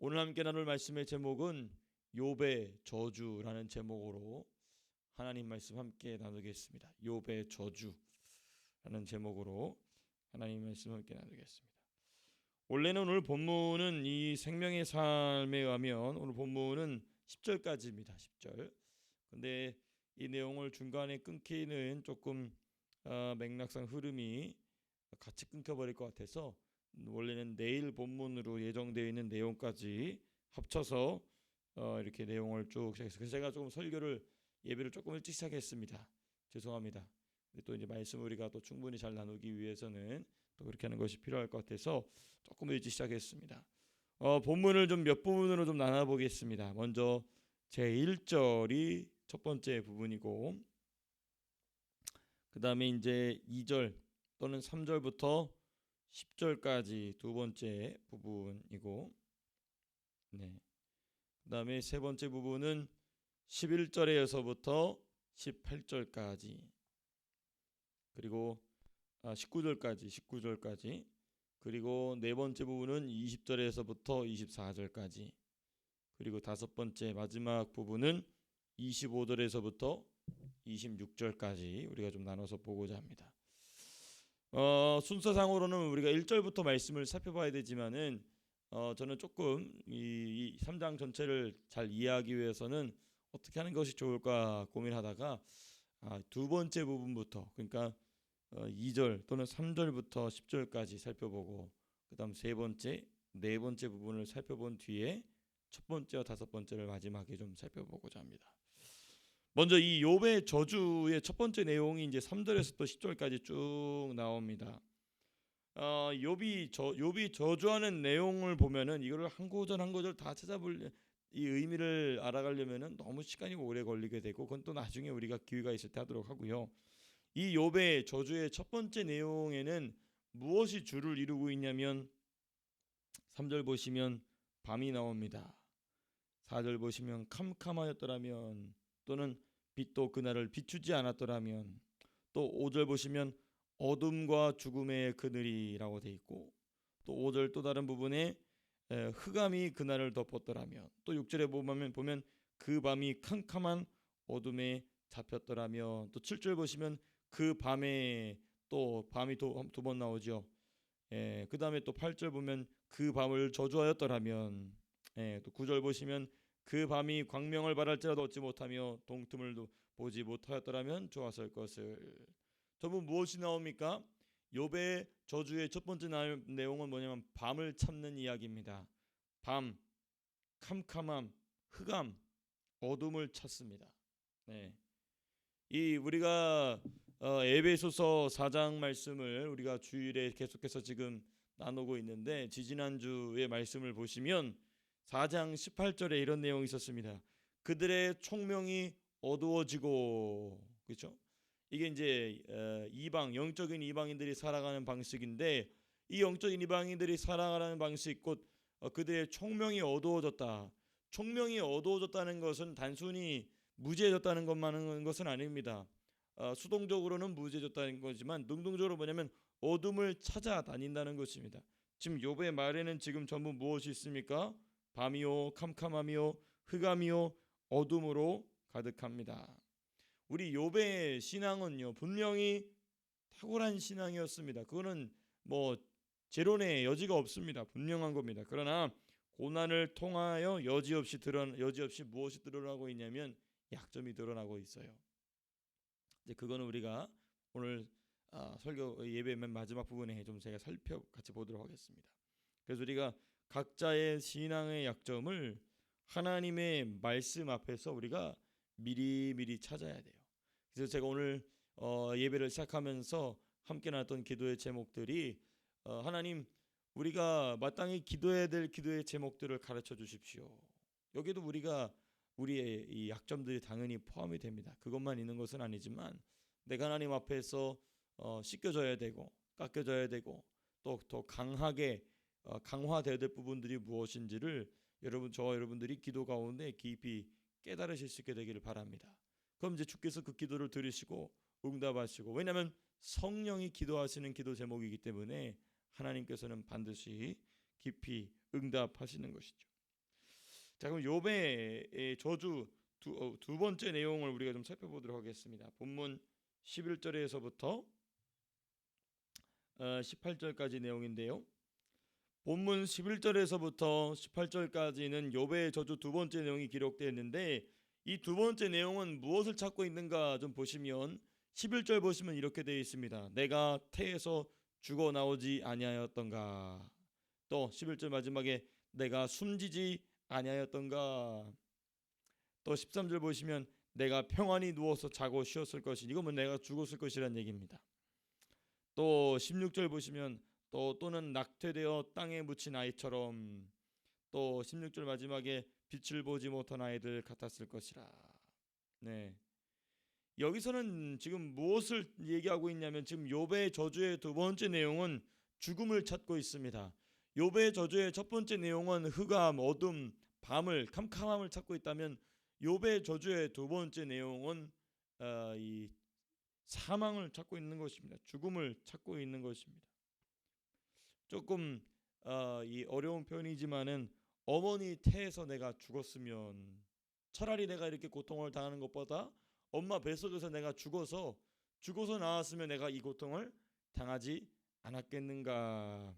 오늘 함께 나눌 말씀의 제목은 욥의 저주라는 제목으로 하나님 말씀 함께 나누겠습니다. 욥의 저주라는 제목으로 하나님 말씀 함께 나누겠습니다. 원래는 오늘 본문은 이 생명의 삶에 의하면 오늘 본문은 10절까지입니다. 10절. 근데 이 내용을 중간에 끊기는 조금 맥락상 흐름이 같이 끊겨버릴 것 같아서 원래는 내일 본문으로 예정되어 있는 내용까지 합쳐서 이렇게 내용을 쭉 시작했어요. 그래서 제가 조금 예배를 조금 일찍 시작했습니다. 죄송합니다. 또 이제 말씀 우리가 또 충분히 잘 나누기 위해서는 또 그렇게 하는 것이 필요할 것 같아서 조금 일찍 시작했습니다. 본문을 좀 몇 부분으로 좀 나눠 보겠습니다. 먼저 제 1절이 첫 번째 부분이고, 그 다음에 이제 2절 또는 3절부터 10절까지 두 번째 부분이고, 그 다음에 세 번째 부분은 11절에서부터 18절까지, 그리고 19절까지, 그리고 네 번째 부분은 20절에서부터 24절까지, 그리고 다섯 번째 마지막 부분은 25절에서부터 26절까지 우리가 좀 나눠서 보고자 합니다. 순서상으로는 우리가 1절부터 말씀을 살펴봐야 되지만은 저는 조금 이 3장 전체를 잘 이해하기 위해서는 어떻게 하는 것이 좋을까 고민하다가 두 번째 부분부터, 그러니까 2절 또는 3절부터 10절까지 살펴보고, 그 다음 세 번째, 네 번째 부분을 살펴본 뒤에 첫 번째와 다섯 번째를 마지막에 좀 살펴보고자 합니다. 먼저 이 욥의 저주의 첫 번째 내용이 이제 3절에서 또 10절까지 쭉 나옵니다. 욥이 저주하는 내용을 보면은 이거를 한 구절 한 구절 다 찾아볼 이 의미를 알아가려면은 너무 시간이 오래 걸리게 되고, 그건 또 나중에 우리가 기회가 있을 때 하도록 하고요. 이 욥의 저주의 첫 번째 내용에는 무엇이 주를 이루고 있냐면 3절 보시면 밤이 나옵니다. 4절 보시면 캄캄하였더라면, 또는 빛도 그날을 비추지 않았더라면, 또 5절 보시면 어둠과 죽음의 그늘이라고 돼 있고, 또 5절 또 다른 부분에 흑암이 그날을 덮었더라면, 또 6절에 보면 그 밤이 캄캄한 어둠에 잡혔더라면, 또 7절 보시면 그 밤에 또 밤이 두 번 나오죠. 그 다음에 또 8절 보면 그 밤을 저주하였더라면, 또 9절 보시면 그 밤이 광명을 발할지라도 얻지 못하며 동틈을 보지 못하였더라면 좋았을 것을. 전부 무엇이 나옵니까? 욥의 저주의 첫 번째 내용은 뭐냐면 밤을 참는 이야기입니다. 밤, 캄캄함, 흑암, 어둠을 찾습니다. 이 우리가 에베소서 4장 말씀을 우리가 주일에 계속해서 지금 나누고 있는데, 지지난주의 말씀을 보시면 4장 18절에 이런 내용이 있었습니다. 그들의 총명이 어두워지고, 그렇죠? 이게 이제 영적인 이방인들이 살아가는 방식인데, 이 영적인 이방인들이 살아가는 방식, 곧 그들의 총명이 어두워졌다. 총명이 어두워졌다는 것은 단순히 무지해졌다는 것만은 것은 아닙니다. 수동적으로는 무지해졌다는 거지만 능동적으로 뭐냐면 어둠을 찾아다닌다는 것입니다. 지금 욥의 말에는 지금 전부 무엇이 있습니까? 밤이요, 캄캄함이요, 흑암이요, 어둠으로 가득합니다. 우리 욥의 신앙은요, 분명히 탁월한 신앙이었습니다. 그거는 뭐 재론의 여지가 없습니다. 분명한 겁니다. 그러나 고난을 통하여 여지없이 무엇이 드러나고 있냐면 약점이 드러나고 있어요. 이제 그거는 우리가 오늘 설교 예배 맨 마지막 부분에 좀 제가 같이 보도록 하겠습니다. 그래서 우리가 각자의 신앙의 약점을 하나님의 말씀 앞에서 우리가 미리 찾아야 돼요. 그래서 제가 오늘 예배를 시작하면서 함께 나눴던 기도의 제목들이 하나님, 우리가 마땅히 기도해야 될 기도의 제목들을 가르쳐 주십시오. 여기도 우리의 이 약점들이 당연히 포함이 됩니다. 그것만 있는 것은 아니지만 내가 하나님 앞에서 씻겨져야 되고 깎여져야 되고 또 더 강하게 강화되어야 될 부분들이 무엇인지를 저와 여러분들이 기도 가운데 깊이 깨달으실 수 있게 되기를 바랍니다. 그럼 이제 주께서 그 기도를 들으시고 응답하시고, 왜냐하면 성령이 기도하시는 기도 제목이기 때문에 하나님께서는 반드시 깊이 응답하시는 것이죠. 자, 그럼 욥의 저주 두 번째 내용을 우리가 좀 살펴보도록 하겠습니다. 본문 11절에서부터 18절까지 내용인데요. 본문 11절에서부터 18절까지는 욥의 저주 두 번째 내용이 기록되어 있는데, 이 두 번째 내용은 무엇을 찾고 있는가 좀 보시면 11절 보시면 이렇게 되어 있습니다. 내가 태에서 죽어 나오지 아니하였던가. 또 11절 마지막에 내가 숨지지 아니하였던가. 또 13절 보시면 내가 평안히 누워서 자고 쉬었을 것이니, 이거면 내가 죽었을 것이라는 얘기입니다. 또 16절 보시면 또는 낙태되어 땅에 묻힌 아이처럼, 또 16절 마지막에 빛을 보지 못한 아이들 같았을 것이라. 네. 여기서는 지금 무엇을 얘기하고 있냐면, 지금 욥의 저주의 두 번째 내용은 죽음을 찾고 있습니다. 욥의 저주의 첫 번째 내용은 흑암, 어둠, 밤을, 캄캄함을 찾고 있다면, 욥의 저주의 두 번째 내용은 이 사망을 찾고 있는 것입니다. 죽음을 찾고 있는 것입니다. 조금 이 어려운 표현이지만은, 어머니 태에서 내가 죽었으면 차라리 내가 이렇게 고통을 당하는 것보다 엄마 뱃속에서 내가 죽어서 나왔으면 내가 이 고통을 당하지 않았겠는가.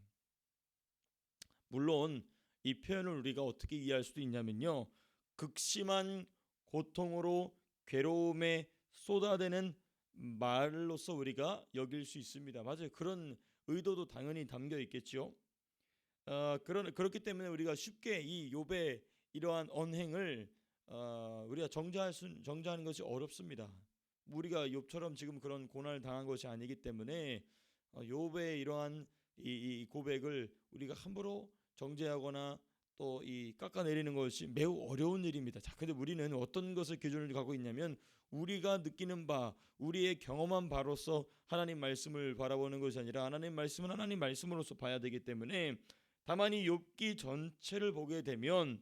물론 이 표현을 우리가 어떻게 이해할 수도 있냐면요, 극심한 고통으로 괴로움에 쏟아대는 말로서 우리가 여길 수 있습니다. 맞아요. 그런 의도도 당연히 담겨 있겠죠. 그렇기 때문에 우리가 쉽게 이 욥의 이러한 언행을 우리가 정죄하는 것이 어렵습니다. 우리가 욥처럼 지금 그런 고난을 당한 것이 아니기 때문에 욥의 이러한 이 고백을 우리가 함부로 정죄하거나 또 이 깎아내리는 것이 매우 어려운 일입니다. 자, 근데 우리는 어떤 것을 기준을 갖고 있냐면, 우리가 느끼는 바, 우리의 경험한 바로서 하나님 말씀을 바라보는 것이 아니라, 하나님 말씀은 하나님 말씀으로서 봐야 되기 때문에, 다만 이 욥기 전체를 보게 되면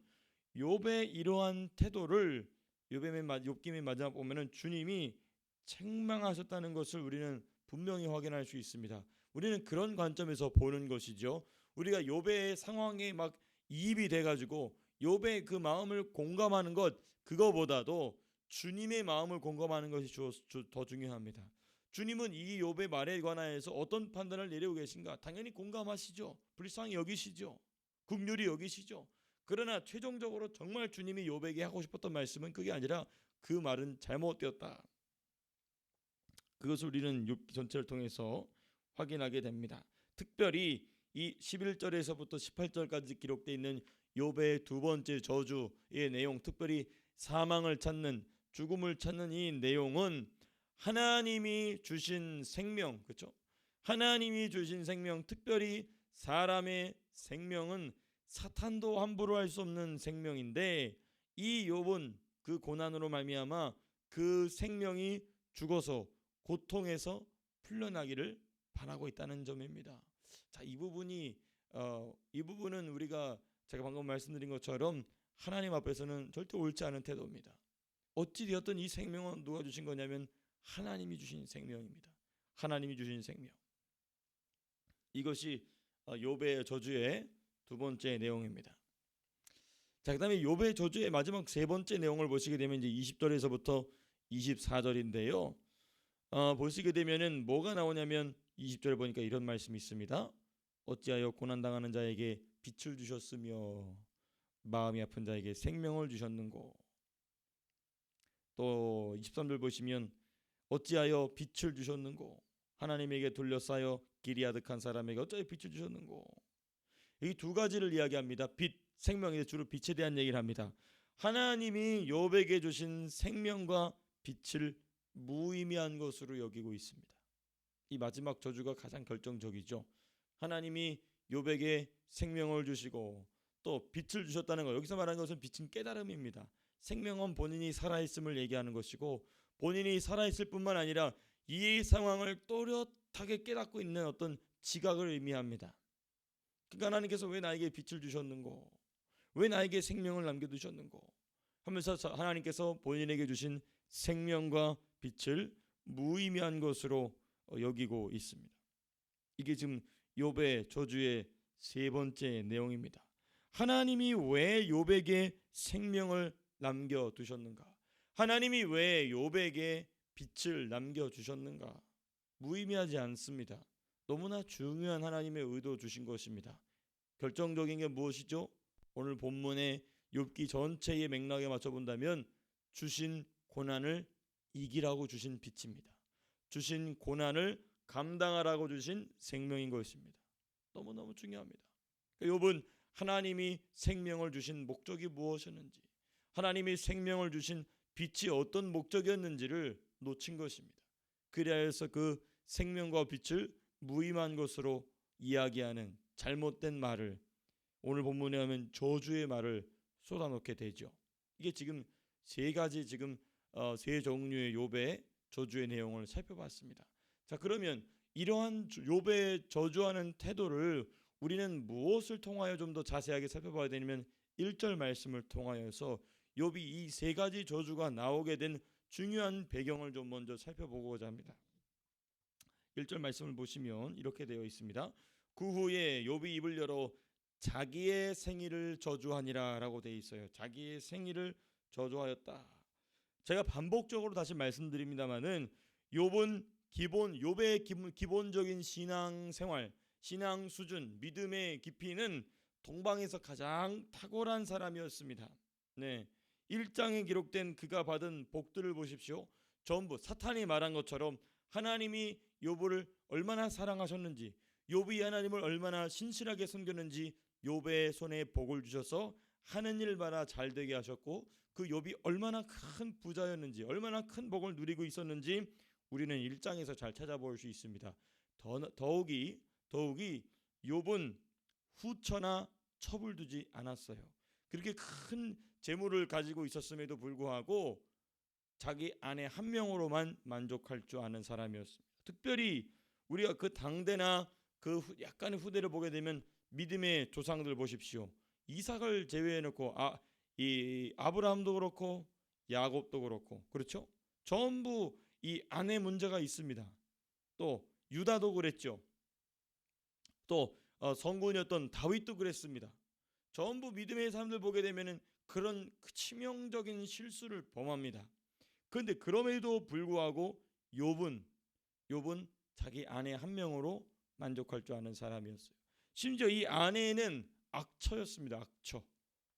욥의 이러한 태도를 욥기 맨 마지막 보면은 주님이 책망하셨다는 것을 우리는 분명히 확인할 수 있습니다. 우리는 그런 관점에서 보는 것이죠. 우리가 욥의 상황에 막 이입이 돼가지고 욥의 그 마음을 공감하는 것, 그거보다도 주님의 마음을 공감하는 것이 더 중요합니다. 주님은 이 욥의 말에 관하여서 어떤 판단을 내리고 계신가? 당연히 공감하시죠. 불쌍히 여기시죠. 긍휼히 여기시죠. 그러나 최종적으로 정말 주님이 욥에게 하고 싶었던 말씀은 그게 아니라, 그 말은 잘못되었다. 그것을 우리는 욥기 전체를 통해서 확인하게 됩니다. 특별히 이 11절에서부터 18절까지 기록되어 있는 욥의 두 번째 저주의 내용, 특별히 사망을 찾는, 죽음을 찾는 이 내용은 하나님이 주신 생명, 그렇죠? 하나님이 주신 생명, 특별히 사람의 생명은 사탄도 함부로 할 수 없는 생명인데, 이 욥은 그 고난으로 말미암아 그 생명이 죽어서 고통에서 풀려나기를 바라고 있다는 점입니다. 자, 이 부분은 우리가 제가 방금 말씀드린 것처럼 하나님 앞에서는 절대 옳지 않은 태도입니다. 어찌 되었든 이 생명은 누가 주신 거냐면 하나님이 주신 생명입니다. 하나님이 주신 생명. 이것이 욥의 저주의 두 번째 내용입니다. 자, 그다음에 욥의 저주의 마지막 세 번째 내용을 보시게 되면 이제 20절에서부터 24절인데요. 보시게 되면은 뭐가 나오냐면, 20절 보니까 이런 말씀이 있습니다. 어찌하여 고난당하는 자에게 빛을 주셨으며 마음이 아픈 자에게 생명을 주셨는고. 또 23절 보시면 어찌하여 빛을 주셨는고, 하나님에게 둘러싸여 길이 아득한 사람에게 어찌하여 빛을 주셨는고. 이 두 가지를 이야기합니다. 빛, 생명에 주로 빛에 대한 얘기를 합니다. 하나님이 욥에게 주신 생명과 빛을 무의미한 것으로 여기고 있습니다. 이 마지막 저주가 가장 결정적이죠. 하나님이 욥에게 생명을 주시고 또 빛을 주셨다는 것, 여기서 말하는 것은 빛은 깨달음입니다. 생명은 본인이 살아있음을 얘기하는 것이고, 본인이 살아있을 뿐만 아니라 이 상황을 또렷하게 깨닫고 있는 어떤 지각을 의미합니다. 그러니까 하나님께서 왜 나에게 빛을 주셨는고, 왜 나에게 생명을 남겨두셨는고 하면서 하나님께서 본인에게 주신 생명과 빛을 무의미한 것으로 여기고 있습니다. 이게 지금 욥의 저주의 세 번째 내용입니다. 하나님이 왜 욥에게 생명을 남겨두셨는가? 하나님이 왜 욥에게 빛을 남겨주셨는가? 무의미하지 않습니다. 너무나 중요한 하나님의 의도 주신 것입니다. 결정적인 게 무엇이죠? 오늘 본문의 욥기 전체의 맥락에 맞춰본다면 주신 고난을 이기라고 주신 빛입니다. 주신 고난을 감당하라고 주신 생명인 것입니다. 너무너무 중요합니다. 욥은 하나님이 생명을 주신 목적이 무엇이었는지, 하나님이 생명을 주신 빛이 어떤 목적이었는지를 놓친 것입니다. 그리하여서 그 생명과 빛을 무의미한 것으로 이야기하는 잘못된 말을, 오늘 본문에 하면 저주의 말을 쏟아놓게 되죠. 이게 지금 세 가지 세 종류의 욥의 저주의 내용을 살펴봤습니다. 자, 그러면 이러한 욥의 저주하는 태도를 우리는 무엇을 통하여 좀 더 자세하게 살펴봐야 되냐면 1절 말씀을 통하여서 욥이 이 세 가지 저주가 나오게 된 중요한 배경을 좀 먼저 살펴보고자 합니다. 1절 말씀을 보시면 이렇게 되어 있습니다. 그 후에 욥이 입을 열어 자기의 생일을 저주하니라 라고 되어 있어요. 자기의 생일을 저주하였다. 제가 반복적으로 다시 말씀드립니다마는 욥은 욥의 기본적인 신앙생활, 신앙 수준, 믿음의 깊이는 동방에서 가장 탁월한 사람이었습니다. 네, 1장에 기록된 그가 받은 복들을 보십시오. 전부 사탄이 말한 것처럼 하나님이 욥을 얼마나 사랑하셨는지, 욥이 하나님을 얼마나 신실하게 섬겼는지 욥의 손에 복을 주셔서 하는 일마다 잘 되게 하셨고, 그 욥이 얼마나 큰 부자였는지, 얼마나 큰 복을 누리고 있었는지 우리는 1장에서 잘 찾아볼 수 있습니다. 더욱이 욥은 후처나 첩을 두지 않았어요. 그렇게 큰 재물을 가지고 있었음에도 불구하고 자기 아내 한 명으로만 만족할 줄 아는 사람이었습니다. 특별히 우리가 그 당대나 그 약간의 후대를 보게 되면 믿음의 조상들 보십시오. 이삭을 제외해놓고 이 아브라함도 그렇고 야곱도 그렇고, 그렇죠? 전부 이 아내 문제가 있습니다. 또 유다도 그랬죠. 또 성군이었던 다윗도 그랬습니다. 전부 믿음의 사람들 보게 되면은 그런 치명적인 실수를 범합니다. 그런데 그럼에도 불구하고 욥은 자기 아내 한 명으로 만족할 줄 아는 사람이었어요. 심지어 이 아내는 악처였습니다. 악처.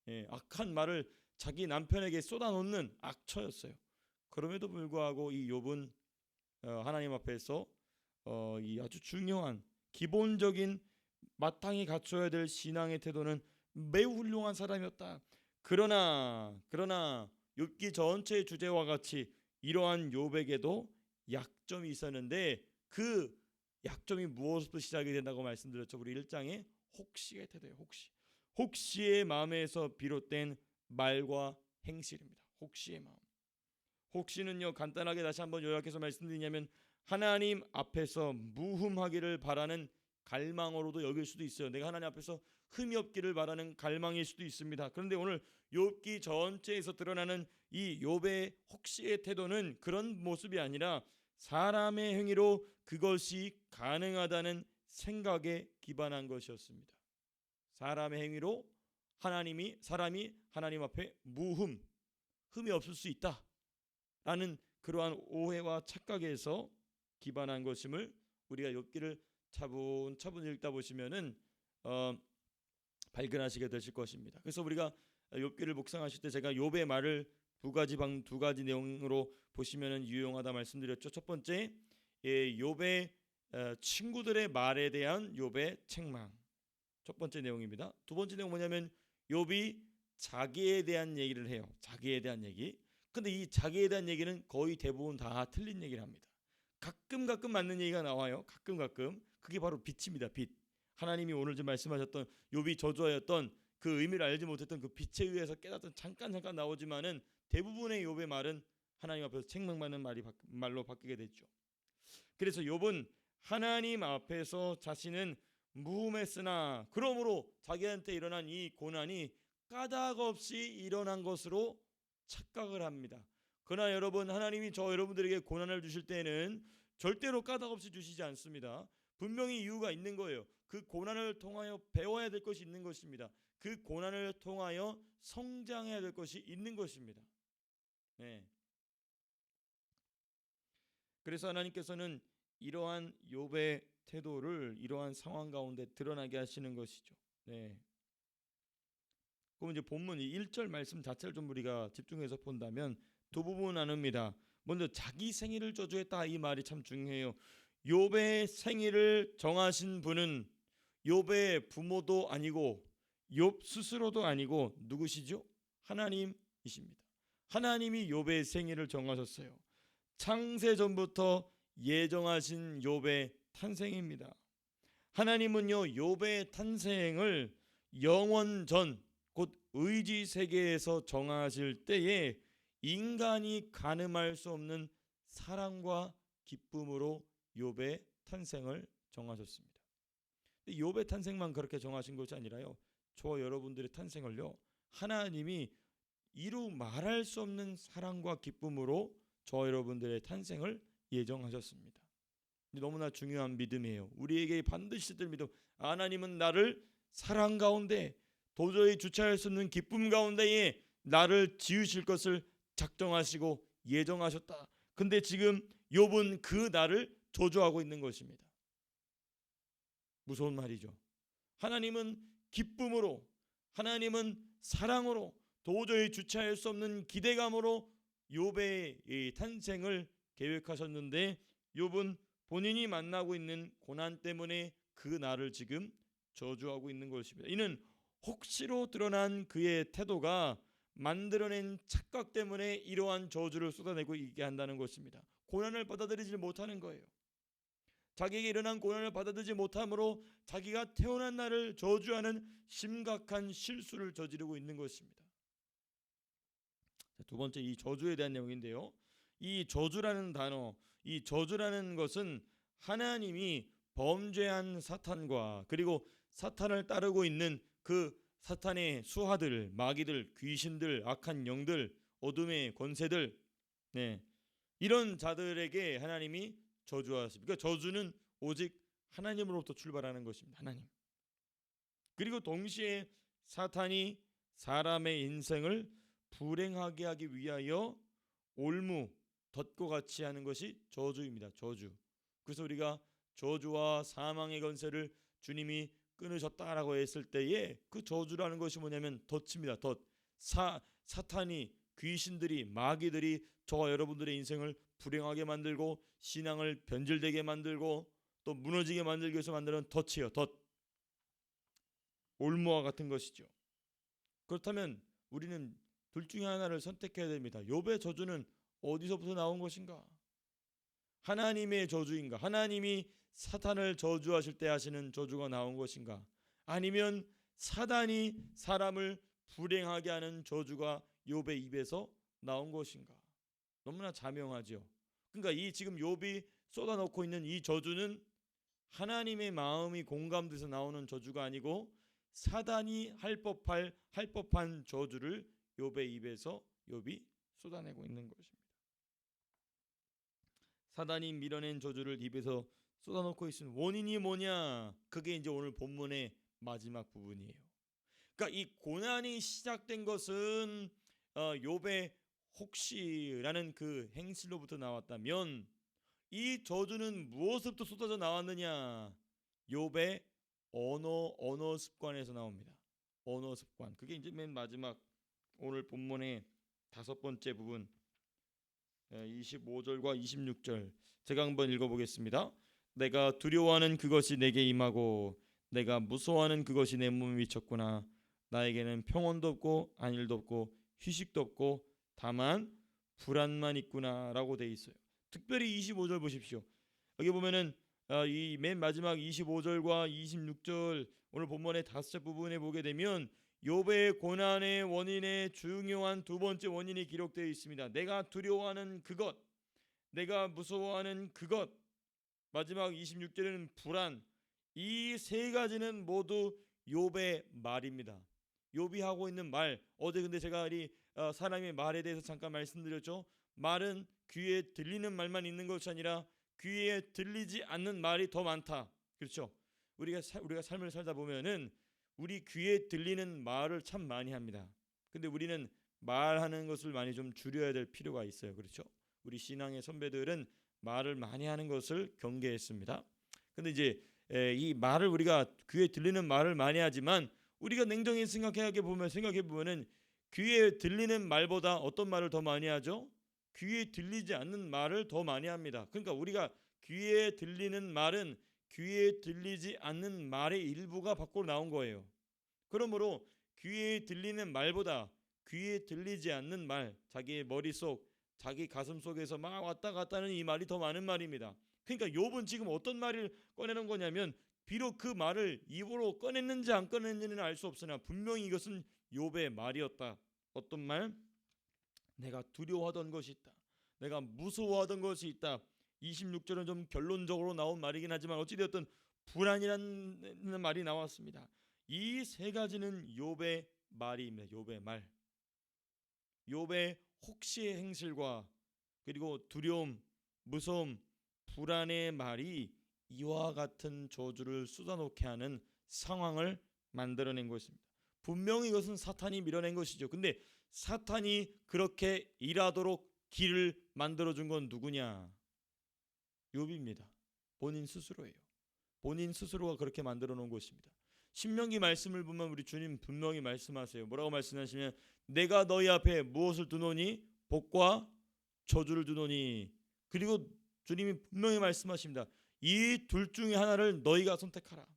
예, 악한 말을 자기 남편에게 쏟아놓는 악처였어요. 그럼에도 불구하고 이 욥은 하나님 앞에서 이 아주 중요한 기본적인 마땅히 갖춰야 될 신앙의 태도는 매우 훌륭한 사람이었다. 그러나 욥기 전체의 주제와 같이 이러한 욥에게도 약점이 있었는데, 그 약점이 무엇부터 시작이 된다고 말씀드렸죠. 우리 1장에 혹시의 태도예요. 혹시의 마음에서 비롯된 말과 행실입니다. 혹시의 마음. 혹시는요, 간단하게 다시 한번 요약해서 말씀드리냐면 하나님 앞에서 무흠하기를 바라는 갈망으로도 여길 수도 있어요. 내가 하나님 앞에서 흠이 없기를 바라는 갈망일 수도 있습니다. 그런데 오늘 욥기 전체에서 드러나는 이 욥의 혹시의 태도는 그런 모습이 아니라 사람의 행위로 그것이 가능하다는 생각에 기반한 것이었습니다. 사람의 행위로 사람이 하나님 앞에 흠이 없을 수 있다라는 그러한 오해와 착각에서 기반한 것임을 우리가 욥기를 차분차분 읽다 보시면은 발견하시게 되실 것입니다. 그래서 우리가 욥기를 묵상하실 때 제가 욥의 말을 두 가지 내용으로 보시면은 유용하다 말씀드렸죠. 첫 번째, 욥의 친구들의 말에 대한 욥의 책망. 첫 번째 내용입니다. 두 번째 내용 뭐냐면 욥이 자기에 대한 얘기를 해요. 자기에 대한 얘기. 근데 이 자기에 대한 얘기는 거의 대부분 다 틀린 얘기를 합니다. 가끔 맞는 얘기가 나와요. 가끔. 그게 바로 빛입니다. 빛. 하나님이 오늘 좀 말씀하셨던 욥이 저주하였던 그 의미를 알지 못했던 그 빛에 의해서 깨닫던 잠깐 나오지만은 대부분의 욥의 말은 하나님 앞에서 책망받는 말로 바뀌게 됐죠. 그래서 욥은 하나님 앞에서 자신은 무흠했으나 그러므로 자기한테 일어난 이 고난이 까닭 없이 일어난 것으로 착각을 합니다. 그러나 여러분, 하나님이 여러분들에게 고난을 주실 때는 절대로 까닭 없이 주시지 않습니다. 분명히 이유가 있는 거예요. 그 고난을 통하여 배워야 될 것이 있는 것입니다. 그 고난을 통하여 성장해야 될 것이 있는 것입니다. 네. 그래서 하나님께서는 이러한 욥의 태도를 이러한 상황 가운데 드러나게 하시는 것이죠. 네. 그럼 이제 본문 이 1절 말씀 자체를 좀 우리가 집중해서 본다면 두 부분 나눕니다. 먼저 자기 생일을 저주했다, 이 말이 참 중요해요. 욥의 생일을 정하신 분은 욥의 부모도 아니고 욥 스스로도 아니고 누구시죠? 하나님이십니다. 하나님이 욥의 생일을 정하셨어요. 창세 전부터 예정하신 욥의 탄생입니다. 하나님은요, 욥의 탄생을 영원 전, 곧 의지 세계에서 정하실 때에 인간이 가늠할 수 없는 사랑과 기쁨으로 욥의 탄생을 정하셨습니다. 욥의 탄생만 그렇게 정하신 것이 아니라요, 저와 여러분들의 탄생을요, 하나님이 이루 말할 수 없는 사랑과 기쁨으로 저와 여러분들의 탄생을 예정하셨습니다. 너무나 중요한 믿음이에요. 우리에게 반드시 들 믿음. 하나님은 나를 사랑 가운데, 도저히 주체할 수 없는 기쁨 가운데에 나를 지으실 것을 작정하시고 예정하셨다. 근데 지금 욥은 그 나를 저주하고 있는 것입니다. 무서운 말이죠. 하나님은 기쁨으로, 하나님은 사랑으로, 도저히 주체할 수 없는 기대감으로 욥의 탄생을 계획하셨는데 욥은 본인이 만나고 있는 고난 때문에 그 나를 지금 저주하고 있는 것입니다. 이는 혹시로 드러난 그의 태도가 만들어낸 착각 때문에 이러한 저주를 쏟아내고 있게 한다는 것입니다. 고난을 받아들이지 못하는 거예요. 자기에게 일어난 고난을 받아들이지 못함으로 자기가 태어난 날을 저주하는 심각한 실수를 저지르고 있는 것입니다. 두 번째, 이 저주에 대한 내용인데요. 이 저주라는 단어, 이 저주라는 것은 하나님이 범죄한 사탄과 그리고 사탄을 따르고 있는 그 사탄의 수하들, 마귀들, 귀신들, 악한 영들, 어둠의 권세들, 이런 자들에게 하나님이 저주하십니다. 그러니까 저주는 오직 하나님으로부터 출발하는 것입니다. 하나님. 그리고 동시에 사탄이 사람의 인생을 불행하게 하기 위하여 올무, 덫과 같이 하는 것이 저주입니다. 저주. 그래서 우리가 저주와 사망의 권세를 주님이 끊으셨다라고 했을 때에 그 저주라는 것이 뭐냐면 덫입니다. 덫. 사탄이, 귀신들이, 마귀들이 저와 여러분들의 인생을 불행하게 만들고 신앙을 변질되게 만들고 또 무너지게 만들기 위해서 만드는 덫이에요. 덫. 올무와 같은 것이죠. 그렇다면 우리는 둘 중에 하나를 선택해야 됩니다. 욥의 저주는 어디서부터 나온 것인가? 하나님의 저주인가? 하나님이 사탄을 저주하실 때 하시는 저주가 나온 것인가? 아니면 사단이 사람을 불행하게 하는 저주가 욥의 입에서 나온 것인가? 너무나 자명하죠. 그러니까 이 지금 욥이 쏟아놓고 있는 이 저주는 하나님의 마음이 공감돼서 나오는 저주가 아니고 사단이 할 법한 저주를 욥의 입에서 욥이 쏟아내고 있는 것입니다. 사단이 밀어낸 저주를 입에서 쏟아놓고 있는 원인이 뭐냐? 그게 이제 오늘 본문의 마지막 부분이에요. 그러니까 이 고난이 시작된 것은 욥의 혹시라는 그 행실로부터 나왔다면 이 저주는 무엇으로부터 쏟아져 나왔느냐? 욥의 언어 습관에서 나옵니다. 언어 습관. 그게 이제 맨 마지막 오늘 본문의 다섯 번째 부분 25절과 26절 제가 한번 읽어보겠습니다. 내가 두려워하는 그것이 내게 임하고 내가 무서워하는 그것이 내 몸에 미쳤구나. 나에게는 평온도 없고 안일도 없고 휴식도 없고 다만 불안만 있구나 라고 돼 있어요. 특별히 25절 보십시오. 여기 보면은 이 맨 마지막 25절과 26절 오늘 본문의 다섯째 부분에 보게 되면 욥의 고난의 원인의 중요한 두 번째 원인이 기록되어 있습니다. 내가 두려워하는 그것, 내가 무서워하는 그것, 마지막 26절에는 불안. 이 세 가지는 모두 욥의 말입니다. 욥이 하고 있는 말. 어제 근데 제가 이 사람의 말에 대해서 잠깐 말씀드렸죠. 말은 귀에 들리는 말만 있는 것이 아니라 귀에 들리지 않는 말이 더 많다. 그렇죠? 우리가 삶을 살다 보면은 우리 귀에 들리는 말을 참 많이 합니다. 근데 우리는 말하는 것을 많이 좀 줄여야 될 필요가 있어요. 그렇죠? 우리 신앙의 선배들은 말을 많이 하는 것을 경계했습니다. 근데 이제 이 말을 우리가 귀에 들리는 말을 많이 하지만 우리가 냉정히 생각해 보면은 귀에 들리는 말보다 어떤 말을 더 많이 하죠? 귀에 들리지 않는 말을 더 많이 합니다. 그러니까 우리가 귀에 들리는 말은 귀에 들리지 않는 말의 일부가 밖으로 나온 거예요. 그러므로 귀에 들리는 말보다 귀에 들리지 않는 말, 자기의 머릿속, 자기 가슴 속에서 막 왔다 갔다 하는 이 말이 더 많은 말입니다. 그러니까 욥은 지금 어떤 말을 꺼내는 거냐면 비록 그 말을 입으로 꺼냈는지 안 꺼냈는지는 알 수 없으나 분명히 이것은 욥의 말이었다. 어떤 말? 내가 두려워하던 것이 있다. 내가 무서워하던 것이 있다. 26절은 좀 결론적으로 나온 말이긴 하지만 어찌되었든 불안이라는 말이 나왔습니다. 이 세 가지는 욥의 말입니다. 욥의 말. 욥의 혹시의 행실과 그리고 두려움, 무서움, 불안의 말이 이와 같은 저주를 쏟아놓게 하는 상황을 만들어낸 것입니다. 분명히 이것은 사탄이 밀어낸 것이죠. 근데 사탄이 그렇게 일하도록 길을 만들어준 건 누구냐? 욥입니다. 본인 스스로예요. 본인 스스로가 그렇게 만들어 놓은 것입니다. 신명기 말씀을 보면 우리 주님 분명히 말씀하세요. 뭐라고 말씀하시면 내가 너희 앞에 무엇을 두노니? 복과 저주를 두노니. 그리고 주님이 분명히 말씀하십니다. 이 둘 중에 하나를 너희가 선택하라.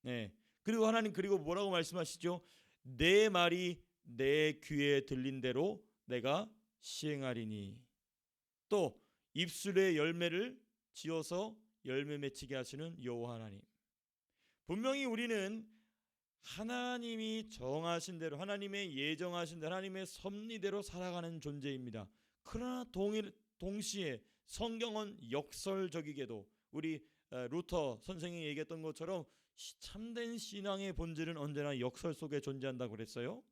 네. 그리고 하나님 그리고 뭐라고 말씀하시죠? 내 말이 내 귀에 들린 대로 내가 시행하리니. 또 입술에 열매를 지어서 열매 맺히게 하시는 여호와 하나님. 분명히 우리는 하나님이 정하신 대로 하나님의 예정하신 대로 하나님의 섭리대로 살아가는 존재입니다. 그러나 동시에 성경은 역설적이게도 우리 루터 선생이 얘기했던 것처럼 참된 신앙의 본질은 언제나 역설 속에 존재한다고 그랬어요.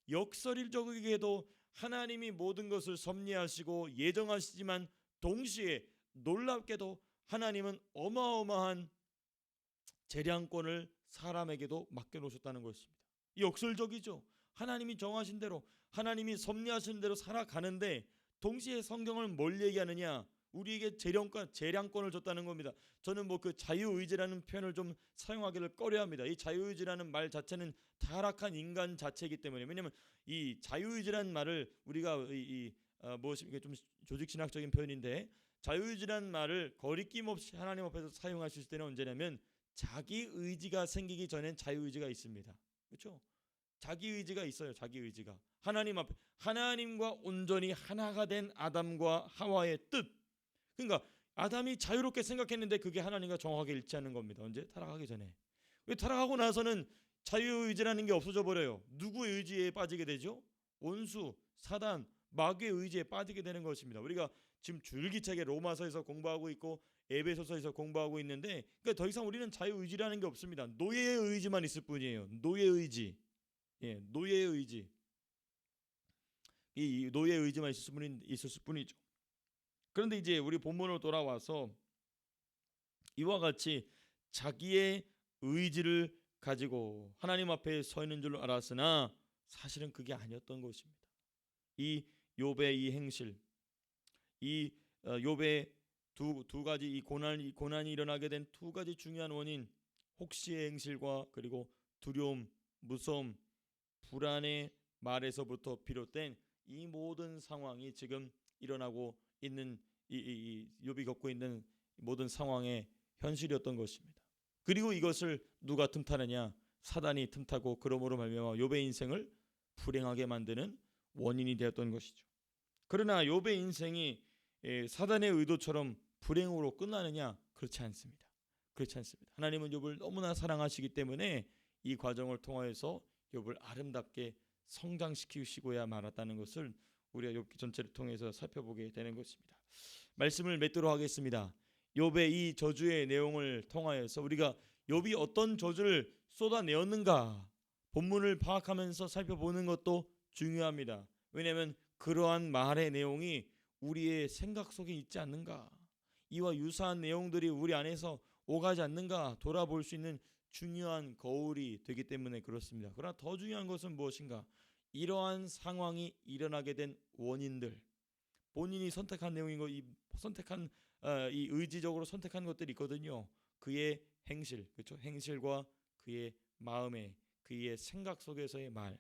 역설적이게도 하나님이 모든 것을 섭리하시고 예정하시지만 동시에 놀랍게도 하나님은 어마어마한 재량권을 사람에게도 맡겨놓으셨다는 것입니다. 역설적이죠. 하나님이 정하신 대로 하나님이 섭리하신 대로 살아가는데 동시에 성경은 뭘 얘기하느냐? 우리에게 재량권을 줬다는 겁니다. 저는 뭐 그 자유의지라는 표현을 좀 사용하기를 꺼려합니다. 이 자유의지라는 말 자체는 타락한 인간 자체이기 때문에 왜냐하면 이 자유의지라는 말을 우리가 이게 좀 조직신학적인 표현인데 자유의지라는 말을 거리낌 없이 하나님 앞에서 사용하실 때는 언제냐면 자기 의지가 생기기 전엔 자유의지가 있습니다. 그렇죠? 자기 의지가 있어요. 자기 의지가 하나님 앞에 하나님과 온전히 하나가 된 아담과 하와의 뜻. 그러니까 아담이 자유롭게 생각했는데 그게 하나님과 정확하게 일치하는 겁니다. 언제? 타락하기 전에. 왜 타락하고 나서는 자유의지라는 게 없어져 버려요. 누구의 의지에 빠지게 되죠? 원수, 사단, 마귀의 의지에 빠지게 되는 것입니다. 우리가 지금 줄기차게 로마서에서 공부하고 있고 에베소서에서 공부하고 있는데 그러니까 더 이상 우리는 자유의지라는 게 없습니다. 노예의 의지만 있을 뿐이에요. 노예의 의지. 예, 노예의 의지. 이 노예의 의지만 있었을 뿐이죠. 그런데 이제 우리 본문으로 돌아와서 이와 같이 자기의 의지를 가지고 하나님 앞에 서 있는 줄 알았으나 사실은 그게 아니었던 것입니다. 이 욥의 이 행실, 이 욥의 두 가지 이 고난이 일어나게 된 두 가지 중요한 원인, 혹시의 행실과 그리고 두려움, 무서움, 불안의 말에서부터 비롯된 이 모든 상황이 지금 일어나고 있는 이 욥이 겪고 있는 모든 상황의 현실이었던 것입니다. 그리고 이것을 누가 틈타느냐? 사단이 틈타고 그러므로 말미암아 욥의 인생을 불행하게 만드는 원인이 되었던 것이죠. 그러나 욥의 인생이 사단의 의도처럼 불행으로 끝나느냐? 그렇지 않습니다. 그렇지 않습니다. 하나님은 욥을 너무나 사랑하시기 때문에 이 과정을 통하여서 욥을 아름답게 성장시키시고야 말았다는 것을 우리가 욥기 전체를 통해서 살펴보게 되는 것입니다. 말씀을 맺도록 하겠습니다. 욥의 이 저주의 내용을 통하여서 우리가 욥이 어떤 저주를 쏟아내었는가 본문을 파악하면서 살펴보는 것도 중요합니다. 왜냐하면 그러한 말의 내용이 우리의 생각 속에 있지 않는가, 이와 유사한 내용들이 우리 안에서 오가지 않는가 돌아볼 수 있는 중요한 거울이 되기 때문에 그렇습니다. 그러나 더 중요한 것은 무엇인가? 이러한 상황이 일어나게 된 원인들, 본인이 선택한 내용인 거, 이 선택한 이 의지적으로 선택한 것들이 있거든요. 그의 행실, 그렇죠? 행실과 그의 마음의 그의 생각 속에서의 말,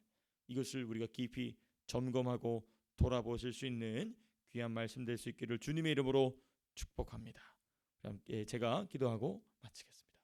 이것을 우리가 깊이 점검하고 돌아보실 수 있는 귀한 말씀 될 수 있기를 주님의 이름으로 축복합니다. 함께 제가 기도하고 마치겠습니다.